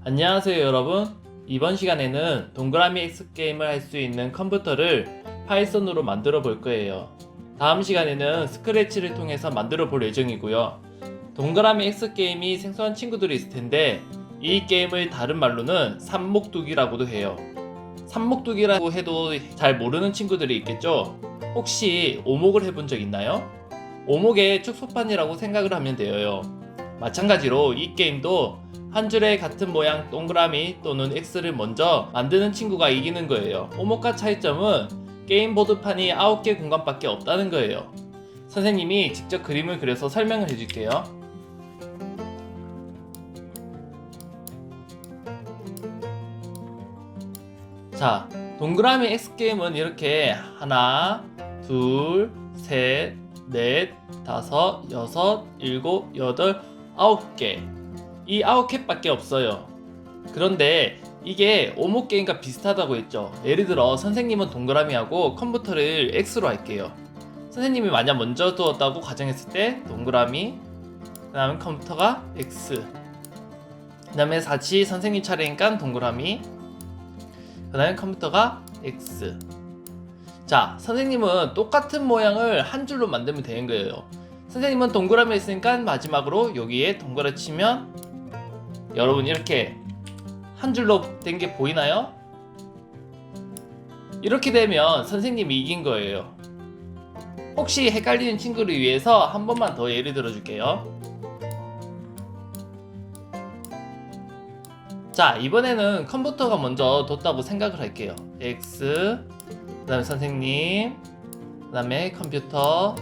안녕하세요 여러분. 이번 시간에는 동그라미 X게임을 할 수 있는 컴퓨터를 파이썬으로 만들어 볼 거예요. 다음 시간에는 스크래치를 통해서 만들어 볼 예정이고요. 동그라미 X게임이 생소한 친구들이 있을 텐데 이 게임을 다른 말로는 삽목두기라고도 해요. 삽목두기라고 해도 잘 모르는 친구들이 있겠죠? 혹시 오목을 해본 적 있나요? 오목의 축소판이라고 생각을 하면 돼요. 마찬가지로 이 게임도 한 줄의 같은 모양 동그라미 또는 X를 먼저 만드는 친구가 이기는 거예요. 오목과 차이점은 게임 보드판이 9개 공간밖에 없다는 거예요. 선생님이 직접 그림을 그려서 설명을 해줄게요. 자, 동그라미 X게임은 이렇게 하나, 둘, 셋, 넷, 다섯, 여섯, 일곱, 여덟, 9개. 이 9개 밖에 없어요. 그런데 이게 오목 게임과 비슷하다고 했죠. 예를 들어 선생님은 동그라미하고 컴퓨터를 X로 할게요. 선생님이 만약 먼저 두었다고 가정했을 때 동그라미, 그 다음에 컴퓨터가 X, 그 다음에 다시 선생님 차례니까 동그라미, 그 다음에 컴퓨터가 X. 자, 선생님은 똑같은 모양을 한 줄로 만들면 되는 거예요. 선생님은 동그라미 했으니까 마지막으로 여기에 동그라미 치면 여러분 이렇게 한 줄로 된 게 보이나요? 이렇게 되면 선생님이 이긴 거예요. 혹시 헷갈리는 친구를 위해서 한 번만 더 예를 들어 줄게요. 자, 이번에는 컴퓨터가 먼저 뒀다고 생각을 할게요. X, 그 다음에 선생님, 그 다음에 컴퓨터.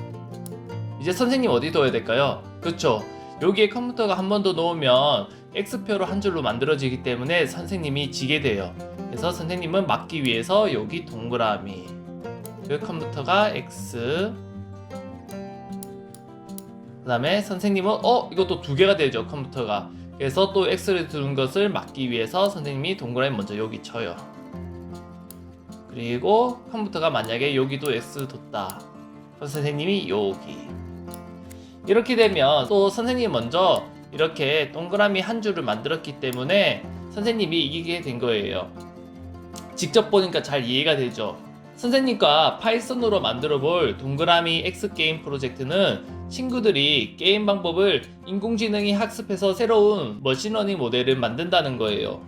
이제 선생님 어디 둬야 될까요? 그쵸, 여기에 컴퓨터가 한 번 더 놓으면 X표로 한 줄로 만들어지기 때문에 선생님이 지게 돼요. 그래서 선생님은 막기 위해서 여기 동그라미, 그 컴퓨터가 X, 그 다음에 선생님은 이것도 두 개가 되죠, 컴퓨터가. 그래서 또 X를 두는 것을 막기 위해서 선생님이 동그라미 먼저 여기 쳐요. 그리고 컴퓨터가 만약에 여기도 X 뒀다, 그럼 선생님이 여기. 이렇게 되면 또 선생님이 먼저 이렇게 동그라미 한 줄을 만들었기 때문에 선생님이 이기게 된 거예요. 직접 보니까 잘 이해가 되죠. 선생님과 파이썬으로 만들어 볼 동그라미 X게임 프로젝트는 친구들이 게임 방법을 인공지능이 학습해서 새로운 머신러닝 모델을 만든다는 거예요.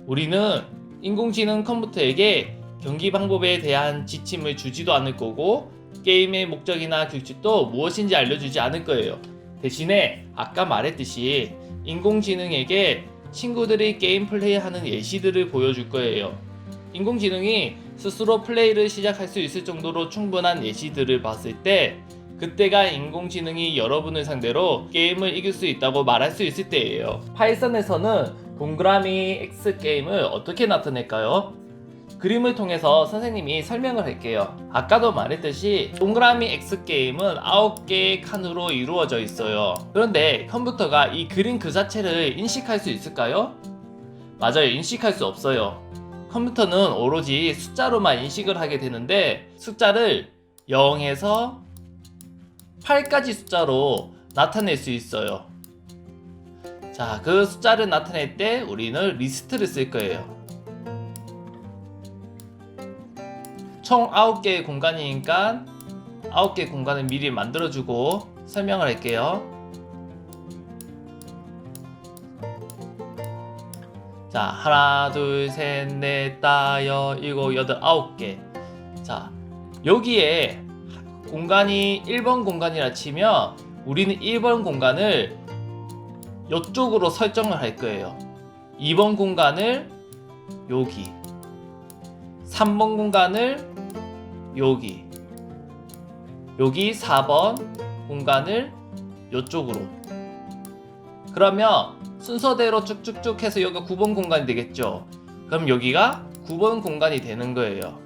우리는 인공지능 컴퓨터에게 경기 방법에 대한 지침을 주지도 않을 거고 게임의 목적이나 규칙도 무엇인지 알려주지 않을 거예요. 대신에 아까 말했듯이 인공지능에게 친구들이 게임 플레이하는 예시들을 보여줄 거예요. 인공지능이 스스로 플레이를 시작할 수 있을 정도로 충분한 예시들을 봤을 때 그때가 인공지능이 여러분을 상대로 게임을 이길 수 있다고 말할 수 있을 때예요. 파이썬에서는 동그라미 X 게임을 어떻게 나타낼까요? 그림을 통해서 선생님이 설명을 할게요. 아까도 말했듯이 동그라미 X게임은 9개의 칸으로 이루어져 있어요. 그런데 컴퓨터가 이 그림 그 자체를 인식할 수 있을까요? 맞아요, 인식할 수 없어요. 컴퓨터는 오로지 숫자로만 인식을 하게 되는데 숫자를 0에서 8까지 숫자로 나타낼 수 있어요. 자, 그 숫자를 나타낼 때 우리는 리스트를 쓸 거예요. 총 9개의 공간이니까 9개의 공간을 미리 만들어주고 설명을 할게요. 자, 하나, 둘, 셋, 넷, 다섯, 일곱, 여덟, 9개. 자, 여기에 공간이 1번 공간이라 치면 우리는 1번 공간을 이쪽으로 설정을 할 거예요. 2번 공간을 여기, 3번 공간을 여기, 4번 공간을 이쪽으로. 그러면 순서대로 쭉쭉쭉 해서 여기가 9번 공간이 되겠죠. 그럼 여기가 9번 공간이 되는 거예요.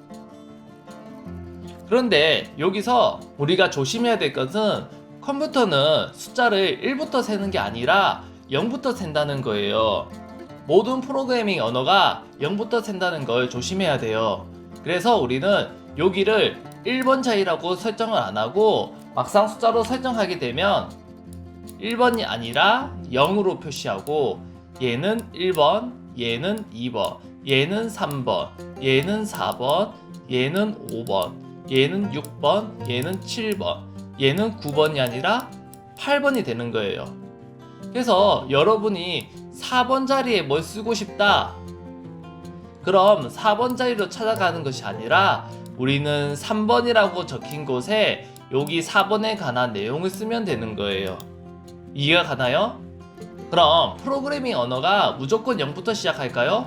그런데 여기서 우리가 조심해야 될 것은 컴퓨터는 숫자를 1부터 세는 게 아니라 0부터 센다는 거예요. 모든 프로그래밍 언어가 0부터 센다는 걸 조심해야 돼요. 그래서 우리는 여기를 1번 자리라고 설정을 안 하고 막상 숫자로 설정하게 되면 1번이 아니라 0으로 표시하고 얘는 1번, 얘는 2번, 얘는 3번, 얘는 4번, 얘는 5번, 얘는 6번, 얘는 7번, 얘는 9번이 아니라 8번이 되는 거예요. 그래서 여러분이 4번 자리에 뭘 쓰고 싶다. 그럼 4번 자리로 찾아가는 것이 아니라 우리는 3번이라고 적힌 곳에 여기 4번에 관한 내용을 쓰면 되는 거예요. 이해가 가나요? 그럼 프로그래밍 언어가 무조건 0부터 시작할까요?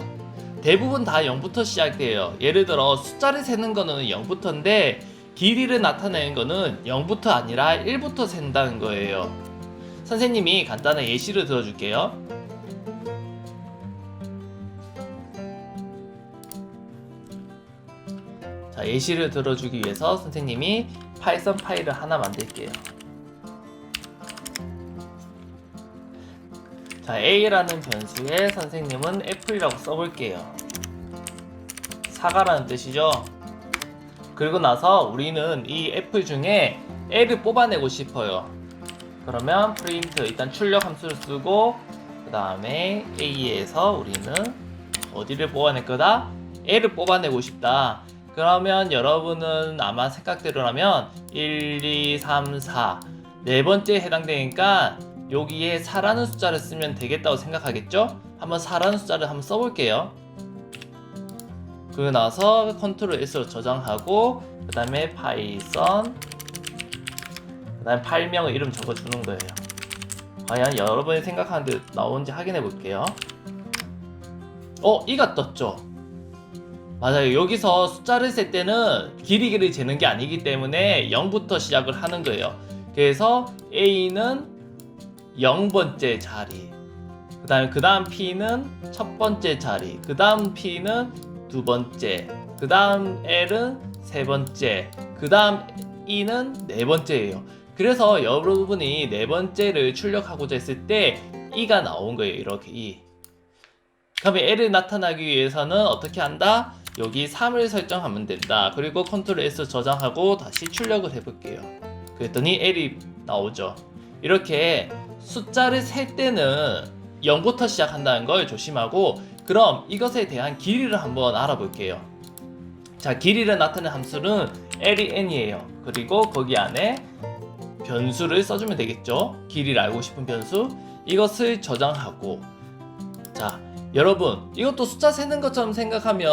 대부분 다 0부터 시작돼요. 예를 들어 숫자를 세는 거는 0부터인데 길이를 나타내는 거는 0부터 아니라 1부터 센다는 거예요. 선생님이 간단한 예시를 들어줄게요. 자, 예시를 들어주기 위해서 선생님이 파이썬 파일을 하나 만들게요. 자, A라는 변수에 선생님은 애플이라고 써볼게요. 사과라는 뜻이죠. 그리고 나서 우리는 이 애플 중에 L을 뽑아내고 싶어요. 그러면 프린트 일단 출력 함수를 쓰고 그 다음에 A에서 우리는 어디를 뽑아낼 거다? L을 뽑아내고 싶다. 그러면 여러분은 아마 생각대로라면 1, 2, 3, 4 네 번째에 해당되니까 여기에 4라는 숫자를 쓰면 되겠다고 생각하겠죠? 한번 4라는 숫자를 한번 써볼게요. 그리고 나서 컨트롤 S로 저장하고 그 다음에 파이썬 그 다음에 파일명을 이름 적어주는 거예요. 과연 여러분이 생각하는 데 나오는지 확인해 볼게요. 이가 떴죠? 맞아요. 여기서 숫자를 셀 때는 길이를 재는 게 아니기 때문에 0부터 시작을 하는 거예요. 그래서 A는 0번째 자리, 그 다음 P는 첫 번째 자리, 그 다음 P는 두 번째, 그 다음 L은 세 번째, 그 다음 E는 네 번째예요. 그래서 여러분이 네 번째를 출력하고자 했을 때 E가 나온 거예요. 이렇게 E. 그러면 L을 나타나기 위해서는 어떻게 한다? 여기 3을 설정하면 된다. 그리고 컨트롤 S 저장하고 다시 출력을 해볼게요. 그랬더니 L이 나오죠. 이렇게 숫자를 셀 때는 0부터 시작한다는 걸 조심하고, 그럼 이것에 대한 길이를 한번 알아볼게요. 자, 길이를 나타내는 함수는 len이에요. 그리고 거기 안에 변수를 써주면 되겠죠. 길이를 알고 싶은 변수, 이것을 저장하고, 자, 여러분 이것도 숫자 세는 것처럼 생각하면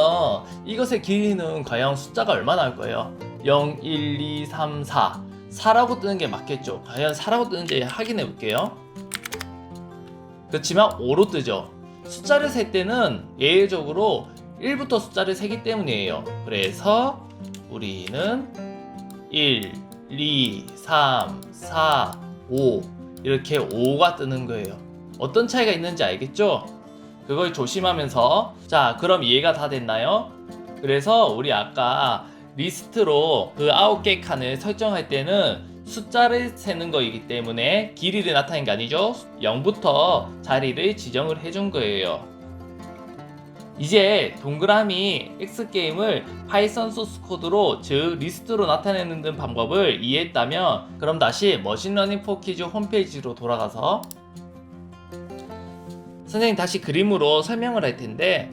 이것의 길이는 과연 숫자가 얼마나 할 거예요? 0, 1, 2, 3, 4 4라고 뜨는 게 맞겠죠? 과연 4라고 뜨는지 확인해 볼게요. 그렇지만 5로 뜨죠. 숫자를 셀 때는 예외적으로 1부터 숫자를 세기 때문이에요. 그래서 우리는 1, 2, 3, 4, 5 이렇게 5가 뜨는 거예요. 어떤 차이가 있는지 알겠죠? 그걸 조심하면서, 자, 그럼 이해가 다 됐나요? 그래서 우리 아까 리스트로 그 9개 칸을 설정할 때는 숫자를 세는 거이기 때문에 길이를 나타낸 게 아니죠. 0부터 자리를 지정을 해준 거예요. 이제 동그라미 X게임을 파이썬 소스 코드로, 즉 리스트로 나타내는 등 방법을 이해했다면, 그럼 다시 머신러닝 포 키즈 홈페이지로 돌아가서 선생님 다시 그림으로 설명을 할 텐데,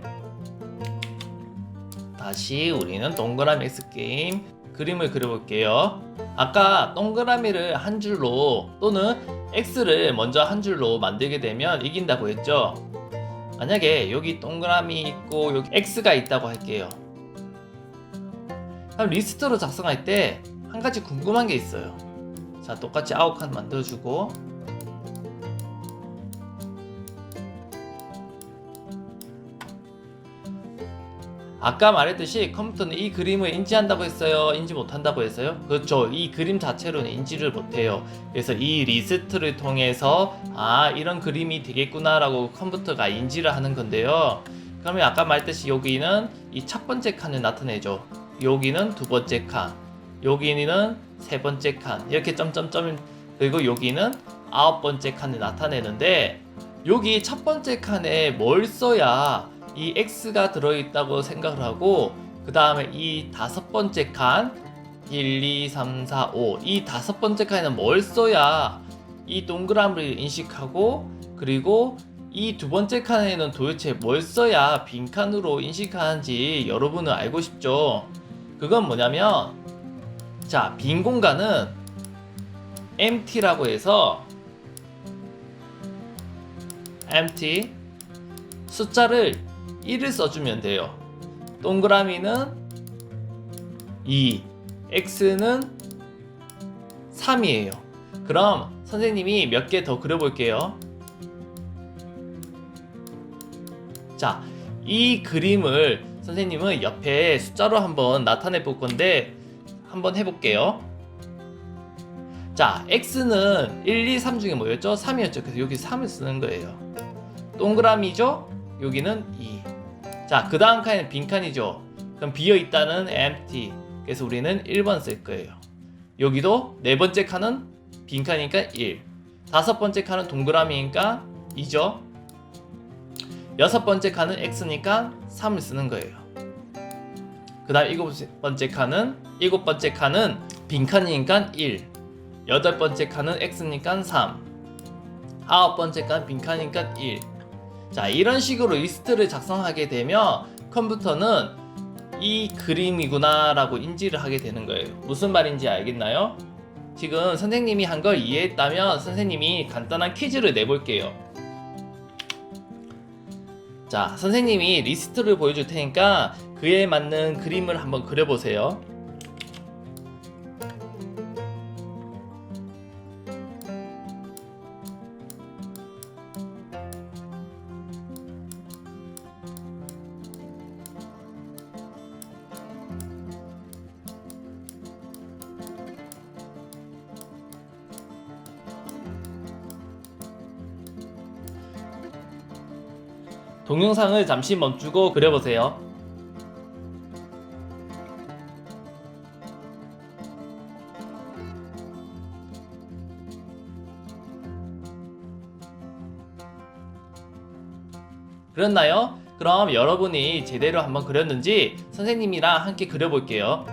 다시 우리는 동그라미 X게임 그림을 그려볼게요. 아까 동그라미를 한 줄로 또는 X를 먼저 한 줄로 만들게 되면 이긴다고 했죠. 만약에 여기 동그라미 있고 여기 X가 있다고 할게요. 그럼 리스트로 작성할 때 한 가지 궁금한 게 있어요. 자, 똑같이 9칸 만들어주고, 아까 말했듯이 컴퓨터는 이 그림을 인지한다고 했어요? 인지 못한다고 했어요? 그렇죠. 이 그림 자체로는 인지를 못해요. 그래서 이 리스트를 통해서 이런 그림이 되겠구나 라고 컴퓨터가 인지를 하는 건데요. 그러면 아까 말했듯이 여기는 이 첫 번째 칸을 나타내죠. 여기는 두 번째 칸, 여기는 세 번째 칸, 이렇게 점점점 그리고 여기는 9번째 칸을 나타내는데, 여기 첫 번째 칸에 뭘 써야 이 x가 들어있다고 생각을 하고, 그 다음에 이 5번째 칸 1, 2, 3, 4, 5 이 5번째 칸에는 뭘 써야 이 동그라미를 인식하고, 그리고 이 2번째 칸에는 도대체 뭘 써야 빈칸으로 인식하는지 여러분은 알고 싶죠? 그건 뭐냐면, 자, 빈 공간은 empty라고 해서 empty 숫자를 1을 써주면 돼요. 동그라미는 2, x는 3이에요. 그럼 선생님이 몇 개 더 그려볼게요. 자, 이 그림을 선생님은 옆에 숫자로 한번 나타내 볼 건데 한번 해볼게요. 자, x는 1, 2, 3 중에 뭐였죠? 3이었죠. 그래서 여기 3을 쓰는 거예요. 동그라미죠? 여기는 2. 자, 그 다음 칸에는 빈칸이죠. 그럼 비어있다는 empty. 그래서 우리는 1번 쓸 거예요. 여기도 네 번째 칸은 빈칸이니까 1. 다섯 번째 칸은 동그라미니까 2죠. 여섯 번째 칸은 x니까 3을 쓰는 거예요. 그 다음 일곱 번째 칸은 빈칸이니까 1. 여덟 번째 칸은 x니까 3. 아홉 번째 칸은 빈칸이니까 1. 자, 이런 식으로 리스트를 작성하게 되면 컴퓨터는 이 그림이구나 라고 인지를 하게 되는 거예요. 무슨 말인지 알겠나요? 지금 선생님이 한 걸 이해했다면 선생님이 간단한 퀴즈를 내볼게요. 자, 선생님이 리스트를 보여줄 테니까 그에 맞는 그림을 한번 그려보세요. 동영상을 잠시 멈추고 그려보세요. 그렸나요? 그럼 여러분이 제대로 한번 그렸는지 선생님이랑 함께 그려볼게요.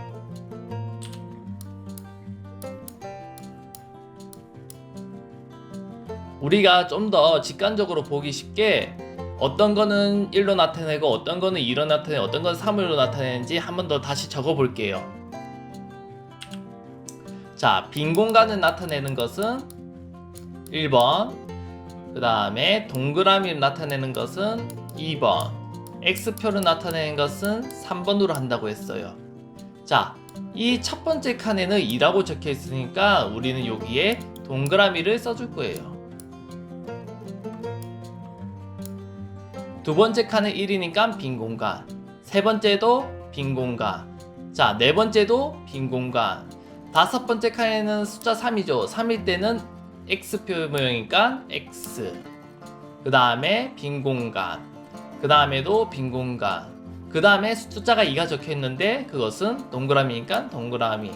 우리가 좀 더 직관적으로 보기 쉽게 어떤 거는 1로 나타내고 어떤 거는 2로 나타내고 어떤 거는 3으로 나타내는지 한 번 더 다시 적어 볼게요. 자, 빈 공간을 나타내는 것은 1번, 그 다음에 동그라미를 나타내는 것은 2번, X표를 나타내는 것은 3번으로 한다고 했어요. 자, 이 첫 번째 칸에는 2라고 적혀 있으니까 우리는 여기에 동그라미를 써줄 거예요. 두 번째 칸은 1이니까 빈 공간, 세 번째도 빈 공간, 자, 네 번째도 빈 공간, 다섯 번째 칸에는 숫자 3이죠. 3일 때는 X표 모양이니까 X, 그 다음에 빈 공간, 그 다음에도 빈 공간, 그 다음에 숫자가 2가 적혀 있는데 그것은 동그라미니까 동그라미,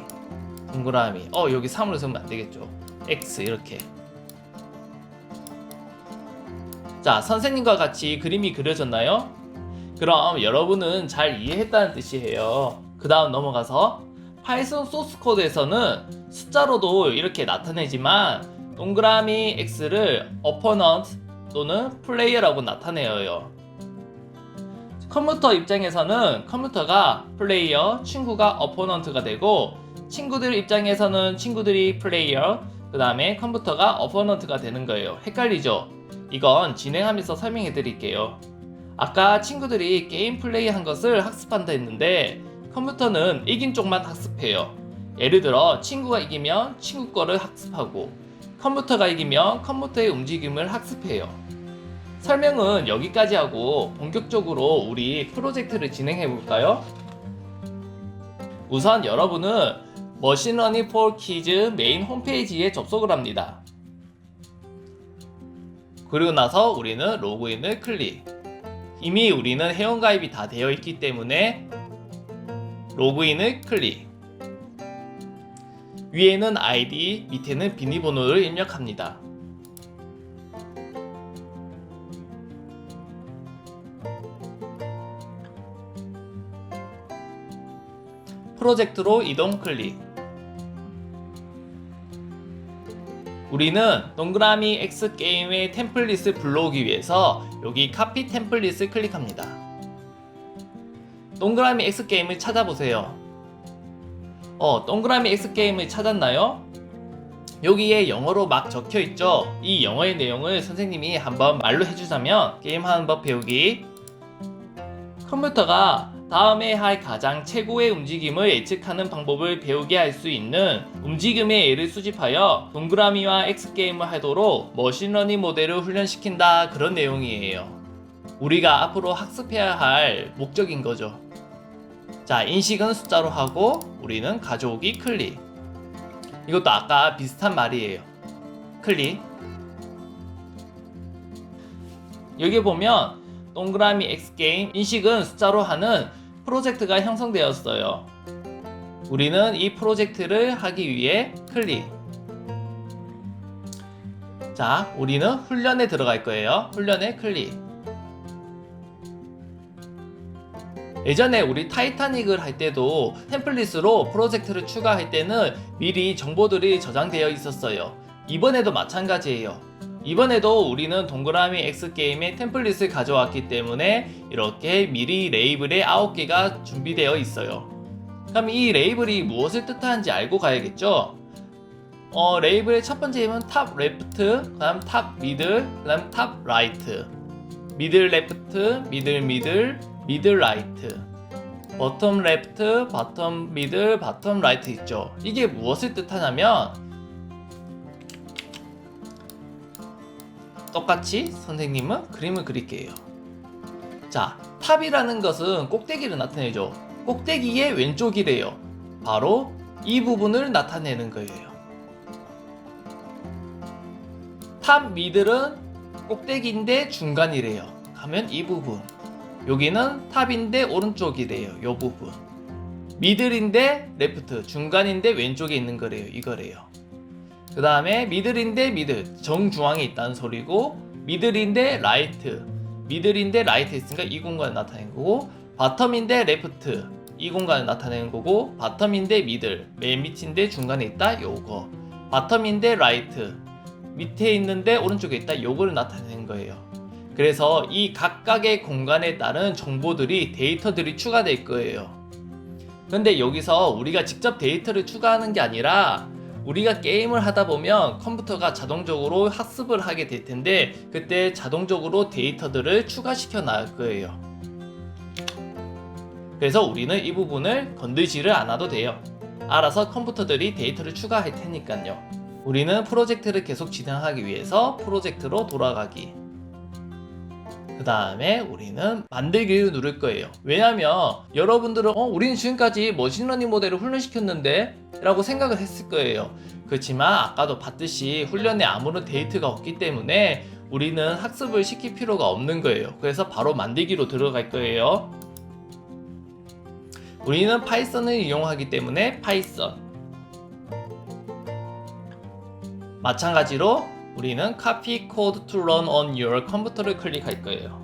동그라미. 여기 3으로 쓰면 안 되겠죠. X 이렇게. 자, 선생님과 같이 그림이 그려졌나요? 그럼 여러분은 잘 이해했다는 뜻이에요. 그 다음 넘어가서 파이썬 소스 코드에서는 숫자로도 이렇게 나타내지만 동그라미 X를 opponent 또는 플레이어라고 나타내요. 컴퓨터 입장에서는 컴퓨터가 플레이어, 친구가 opponent가 되고, 친구들 입장에서는 친구들이 플레이어, 그 다음에 컴퓨터가 opponent가 되는 거예요. 헷갈리죠? 이건 진행하면서 설명해 드릴게요. 아까 친구들이 게임 플레이한 것을 학습한다 했는데 컴퓨터는 이긴 쪽만 학습해요. 예를 들어 친구가 이기면 친구 거를 학습하고, 컴퓨터가 이기면 컴퓨터의 움직임을 학습해요. 설명은 여기까지 하고 본격적으로 우리 프로젝트를 진행해 볼까요? 우선 여러분은 머신러닝 for Kids 메인 홈페이지에 접속을 합니다. 그리고 나서 우리는 로그인을 클릭. 이미 우리는 회원가입이 다 되어 있기 때문에 로그인을 클릭. 위에는 아이디, 밑에는 비밀번호를 입력합니다. 프로젝트로 이동 클릭. 우리는 동그라미 X 게임의 템플릿을 불러오기 위해서 여기 카피 템플릿을 클릭합니다. 동그라미 X 게임을 찾아보세요. 동그라미 X 게임을 찾았나요? 여기에 영어로 막 적혀 있죠? 이 영어의 내용을 선생님이 한번 말로 해주자면, 게임하는 법 배우기. 컴퓨터가 다음에 할 가장 최고의 움직임을 예측하는 방법을 배우게 할 수 있는 움직임의 예를 수집하여 동그라미와 X게임을 하도록 머신러닝 모델을 훈련시킨다, 그런 내용이에요. 우리가 앞으로 학습해야 할 목적인 거죠. 자, 인식은 숫자로 하고 우리는 가져오기 클릭. 이것도 아까 비슷한 말이에요. 클릭. 여기 보면 동그라미 X게임 인식은 숫자로 하는 프로젝트가 형성되었어요. 우리는 이 프로젝트를 하기 위해 클릭. 자, 우리는 훈련에 들어갈 거예요. 훈련에 클릭. 예전에 우리 타이타닉을 할 때도 템플릿으로 프로젝트를 추가할 때는 미리 정보들이 저장되어 있었어요. 이번에도 마찬가지예요. 이번에도 우리는 동그라미 X게임의 템플릿을 가져왔기 때문에 이렇게 미리 레이블에 9개가 준비되어 있어요. 그럼 이 레이블이 무엇을 뜻하는지 알고 가야겠죠? 레이블의 첫 번째 힘은 탑 레프트, 그 다음 탑 미들, 그 다음 탑 라이트. 미들 레프트, 미들 미들, 미들 라이트. 버텀 레프트, 바텀 미들, 바텀 라이트 있죠? 이게 무엇을 뜻하냐면, 똑같이 선생님은 그림을 그릴게요. 자, 탑이라는 것은 꼭대기를 나타내죠. 꼭대기의 왼쪽이래요. 바로 이 부분을 나타내는 거예요. 탑 미들은 꼭대기인데 중간이래요. 하면 이 부분. 여기는 탑인데 오른쪽이래요. 이 부분. 미들인데 레프트, 중간인데 왼쪽에 있는 거래요. 이거래요. 그 다음에 미들인데 미들, 정중앙에 있다는 소리고, 미들인데 라이트, 미들인데 라이트 있으니까 이 공간을 나타내는 거고, 바텀인데 레프트, 이 공간을 나타내는 거고, 바텀인데 미들, 맨 밑인데 중간에 있다 요거, 바텀인데 라이트, 밑에 있는데 오른쪽에 있다 요거를 나타내는 거예요. 그래서 이 각각의 공간에 따른 정보들이, 데이터들이 추가될 거예요. 근데 여기서 우리가 직접 데이터를 추가하는 게 아니라 우리가 게임을 하다 보면 컴퓨터가 자동적으로 학습을 하게 될 텐데, 그때 자동적으로 데이터들을 추가시켜 나갈 거예요. 그래서 우리는 이 부분을 건드지를 않아도 돼요. 알아서 컴퓨터들이 데이터를 추가할 테니까요. 우리는 프로젝트를 계속 진행하기 위해서 프로젝트로 돌아가기. 그 다음에 우리는 만들기를 누를 거예요. 왜냐면 여러분들은 우리는 지금까지 머신러닝 모델을 훈련시켰는데 라고 생각을 했을 거예요. 그렇지만 아까도 봤듯이 훈련에 아무런 데이터가 없기 때문에 우리는 학습을 시킬 필요가 없는 거예요. 그래서 바로 만들기로 들어갈 거예요. 우리는 파이썬을 이용하기 때문에 파이썬. 마찬가지로 우리는 Copy Code to Run on Your Computer를 클릭할 거예요.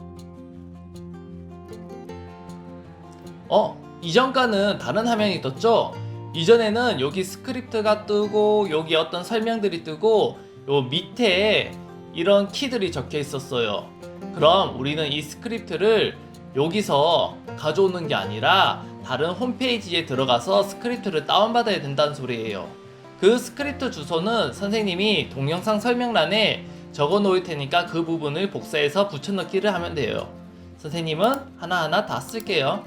이전과는 다른 화면이 떴죠? 이전에는 여기 스크립트가 뜨고 여기 어떤 설명들이 뜨고 요 밑에 이런 키들이 적혀 있었어요. 그럼 우리는 이 스크립트를 여기서 가져오는 게 아니라 다른 홈페이지에 들어가서 스크립트를 다운받아야 된다는 소리예요. 그 스크립트 주소는 선생님이 동영상 설명란에 적어 놓을 테니까 그 부분을 복사해서 붙여넣기를 하면 돼요. 선생님은 하나하나 다 쓸게요.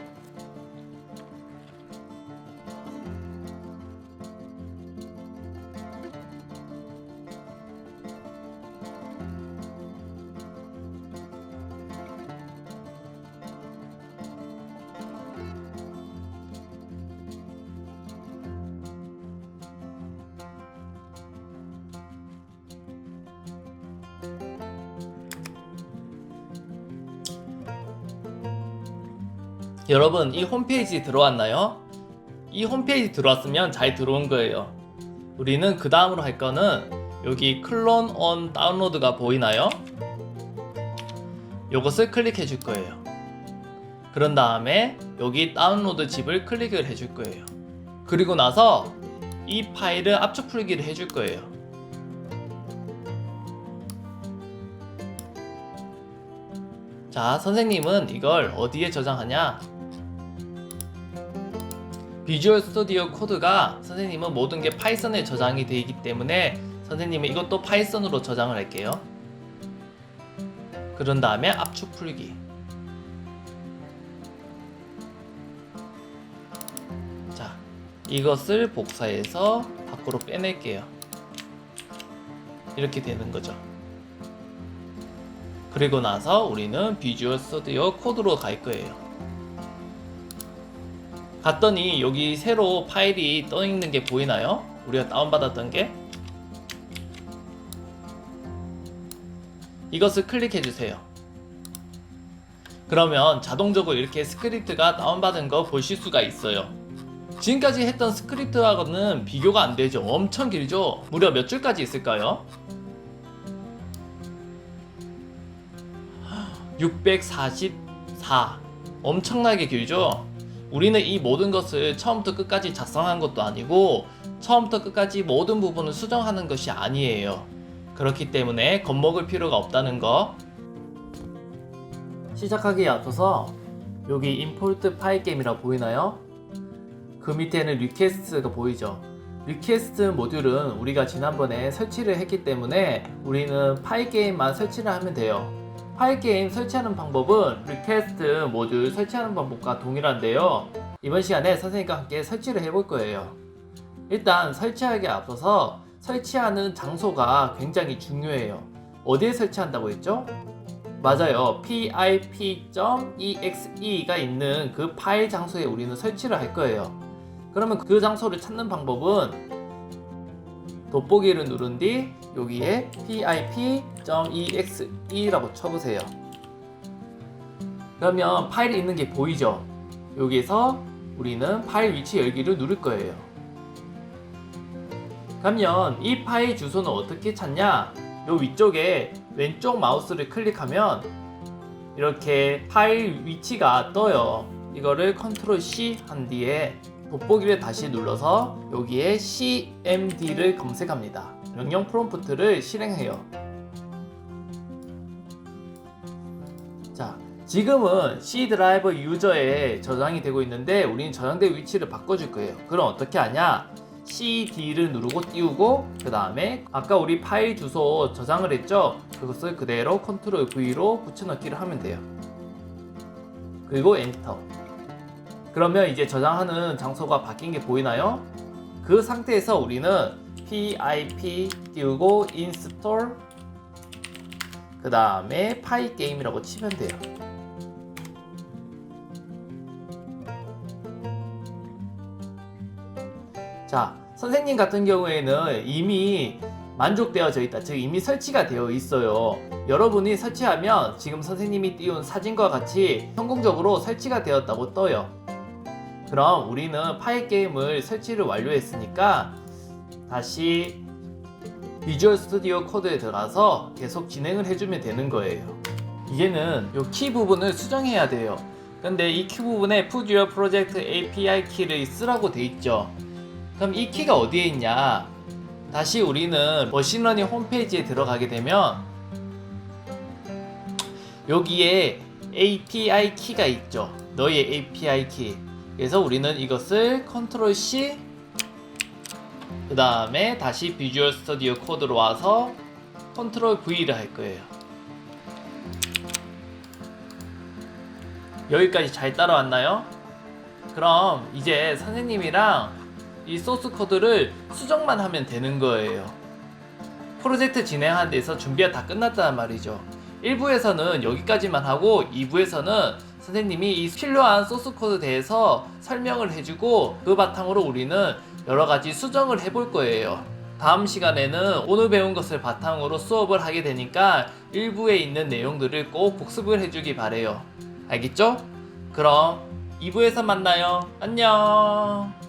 여러분, 이 홈페이지 들어왔나요? 이 홈페이지 들어왔으면 잘 들어온 거예요. 우리는 그 다음으로 할 거는 여기 클론 on 다운로드가 보이나요? 요것을 클릭해 줄 거예요. 그런 다음에 여기 다운로드 짚을 클릭을 해 줄 거예요. 그리고 나서 이 파일을 압축 풀기를 해 줄 거예요. 자, 선생님은 이걸 어디에 저장하냐? 비주얼 스튜디오 코드가 선생님은 모든 게 파이썬에 저장이 되어 있기 때문에 선생님은 이것도 파이썬으로 저장을 할게요. 그런 다음에 압축 풀기. 자, 이것을 복사해서 밖으로 빼낼게요. 이렇게 되는 거죠. 그리고 나서 우리는 비주얼 스튜디오 코드로 갈 거예요. 갔더니 여기 새로 파일이 떠 있는 게 보이나요? 우리가 다운받았던 게. 이것을 클릭해 주세요. 그러면 자동적으로 이렇게 스크립트가 다운받은 거 보실 수가 있어요. 지금까지 했던 스크립트하고는 비교가 안 되죠. 엄청 길죠? 무려 몇 줄까지 있을까요? 644. 엄청나게 길죠? 우리는 이 모든 것을 처음부터 끝까지 작성한 것도 아니고 처음부터 끝까지 모든 부분을 수정하는 것이 아니에요. 그렇기 때문에 겁먹을 필요가 없다는 거. 시작하기에 앞서서 여기 임포트 파일 게임이라고 보이나요? 그 밑에는 리퀘스트가 보이죠? 리퀘스트 모듈은 우리가 지난번에 설치를 했기 때문에 우리는 파일 게임만 설치를 하면 돼요. 파일 게임 설치하는 방법은 리퀘스트 모듈 설치하는 방법과 동일한데요. 이번 시간에 선생님과 함께 설치를 해볼 거예요. 일단 설치하기에 앞서서 설치하는 장소가 굉장히 중요해요. 어디에 설치한다고 했죠? 맞아요. pip.exe가 있는 그 파일 장소에 우리는 설치를 할 거예요. 그러면 그 장소를 찾는 방법은 돋보기를 누른 뒤 여기에 pip.exe라고 쳐보세요. 그러면 파일이 있는 게 보이죠? 여기에서 우리는 파일 위치 열기를 누를 거예요. 그러면 이 파일 주소는 어떻게 찾냐? 요 위쪽에 왼쪽 마우스를 클릭하면 이렇게 파일 위치가 떠요. 이거를 컨트롤 C 한 뒤에 돋보기를 다시 눌러서 여기에 cmd를 검색합니다. 명령 프롬프트를 실행해요. 자, 지금은 C 드라이버 유저에 저장이 되고 있는데 우리는 저장된 위치를 바꿔줄 거예요. 그럼 어떻게 하냐? cd를 누르고 띄우고 그 다음에 아까 우리 파일 주소 저장을 했죠? 그것을 그대로 컨트롤 V로 붙여넣기를 하면 돼요. 그리고 엔터. 그러면 이제 저장하는 장소가 바뀐 게 보이나요? 그 상태에서 우리는 pip 띄우고 install 그 다음에 파일 게임이라고 치면 돼요. 자, 선생님 같은 경우에는 이미 만족되어져 있다. 즉 이미 설치가 되어 있어요. 여러분이 설치하면 지금 선생님이 띄운 사진과 같이 성공적으로 설치가 되었다고 떠요. 그럼 우리는 파일 게임을 설치를 완료했으니까 다시 비주얼 스튜디오 코드에 들어가서 계속 진행을 해주면 되는 거예요. 이제는 이 키 부분을 수정해야 돼요. 근데 이 키 부분에 Put your project API 키를 쓰라고 돼 있죠. 그럼 이 키가 어디에 있냐? 다시 우리는 머신러닝 홈페이지에 들어가게 되면 여기에 API 키가 있죠. 너의 API 키. 그래서 우리는 이것을 컨트롤 C 그 다음에 다시 비주얼 스튜디오 코드로 와서 컨트롤 V를 할 거예요. 여기까지 잘 따라왔나요? 그럼 이제 선생님이랑 이 소스 코드를 수정만 하면 되는 거예요. 프로젝트 진행하는 데서 준비가 다 끝났다는 말이죠. 1부에서는 여기까지만 하고 2부에서는 선생님이 이 필요한 소스 코드에 대해서 설명을 해주고 그 바탕으로 우리는 여러가지 수정을 해볼 거예요. 다음 시간에는 오늘 배운 것을 바탕으로 수업을 하게 되니까 1부에 있는 내용들을 꼭 복습을 해주기 바래요. 알겠죠? 그럼 2부에서 만나요. 안녕.